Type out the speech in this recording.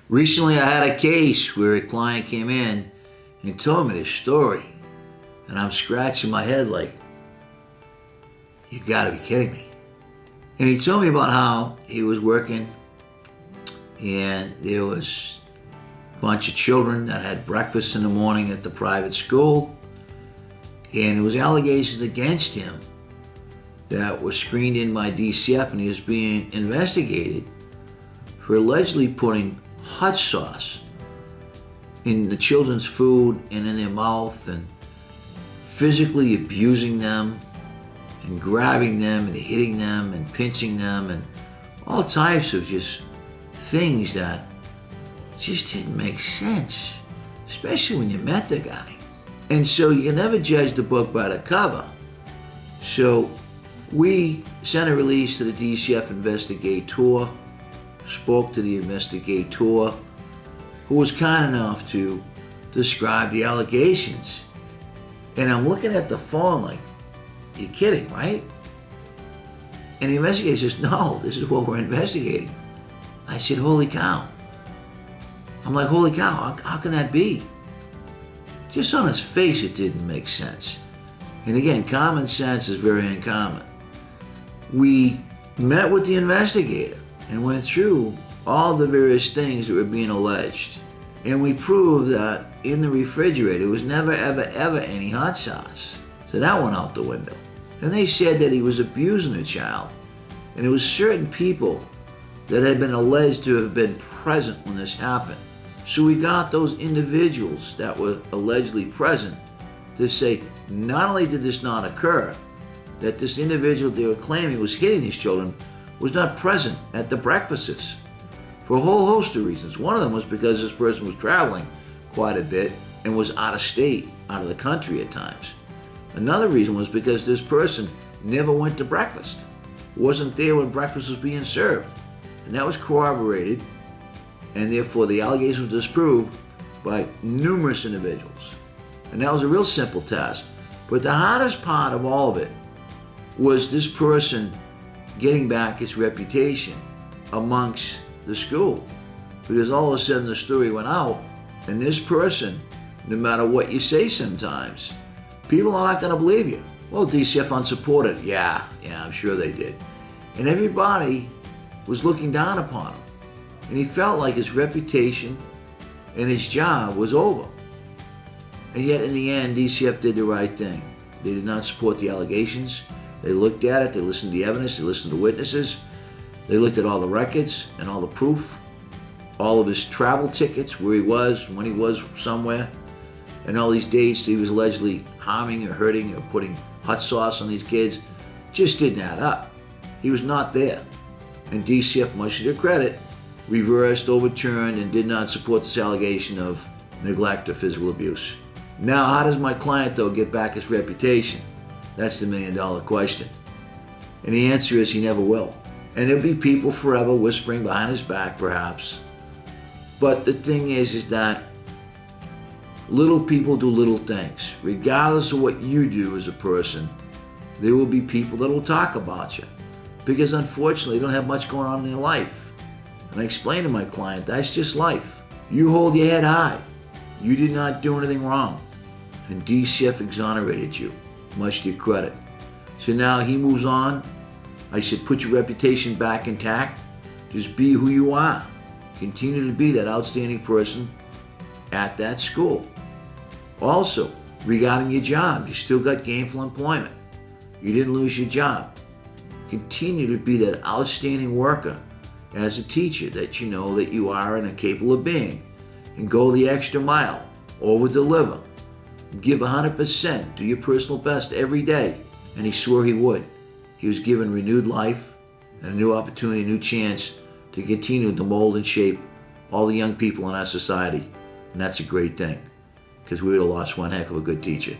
Recently I had a case where a client came in and told me this story, and I'm scratching my head like, you gotta be kidding me. And he told me about how he was working and there was a bunch of children that had breakfast in the morning at the private school, and there was allegations against him that were screened in by DCF, and he was being investigated for allegedly putting hot sauce in the children's food and in their mouth and physically abusing them and grabbing them and hitting them and pinching them and all types of just things that just didn't make sense, especially when you met the guy. And so you can never judge the book by the cover. So we sent a release to the DCF investigator, spoke to the investigator, who was kind enough to describe the allegations. And I'm looking at the phone like, you're kidding, right? And the investigator says, no, this is what we're investigating. I said, holy cow. I'm like, holy cow, how can that be? Just on its face, it didn't make sense. And again, common sense is very uncommon. We met with the investigator and went through all the various things that were being alleged. And we proved that in the refrigerator, there was never, ever, ever any hot sauce. So that went out the window. Then they said that he was abusing a child. And it was certain people that had been alleged to have been present when this happened. So we got those individuals that were allegedly present to say, not only did this not occur, that this individual they were claiming was hitting these children was not present at the breakfasts for a whole host of reasons. One of them was because this person was traveling quite a bit and was out of state, out of the country at times. Another reason was because this person never went to breakfast, wasn't there when breakfast was being served. And that was corroborated, and therefore the allegation was disproved by numerous individuals. And that was a real simple task. But the hardest part of all of it was this person getting back his reputation amongst the school. Because all of a sudden the story went out, and this person, no matter what you say sometimes, people are not going to believe you. Well, DCF unsupported. Yeah, I'm sure they did. And everybody was looking down upon him. And he felt like his reputation and his job was over. And yet in the end, DCF did the right thing. They did not support the allegations. They looked at it, they listened to the evidence, they listened to witnesses. They looked at all the records and all the proof, all of his travel tickets, where he was, when he was somewhere, and all these dates he was allegedly harming or hurting or putting hot sauce on these kids. Just didn't add up. He was not there. And DCF, much to their credit, reversed, overturned, and did not support this allegation of neglect or physical abuse. Now, how does my client, though, get back his reputation? That's the million-dollar question. And the answer is he never will. And there'll be people forever whispering behind his back, perhaps. But the thing is that little people do little things. Regardless of what you do as a person, there will be people that will talk about you. Because unfortunately, they don't have much going on in their life. And I explained to my client, that's just life. You hold your head high. You did not do anything wrong. And DCF exonerated you, much to your credit. So now he moves on. I said, put your reputation back intact. Just be who you are. Continue to be that outstanding person at that school. Also, regarding your job, you still got gainful employment. You didn't lose your job. Continue to be that outstanding worker as a teacher that you know that you are and are capable of being. And go the extra mile, over-deliver. Give 100%, do your personal best every day. And he swore he would. He was given renewed life and a new opportunity, a new chance to continue to mold and shape all the young people in our society. And that's a great thing, because we would have lost one heck of a good teacher.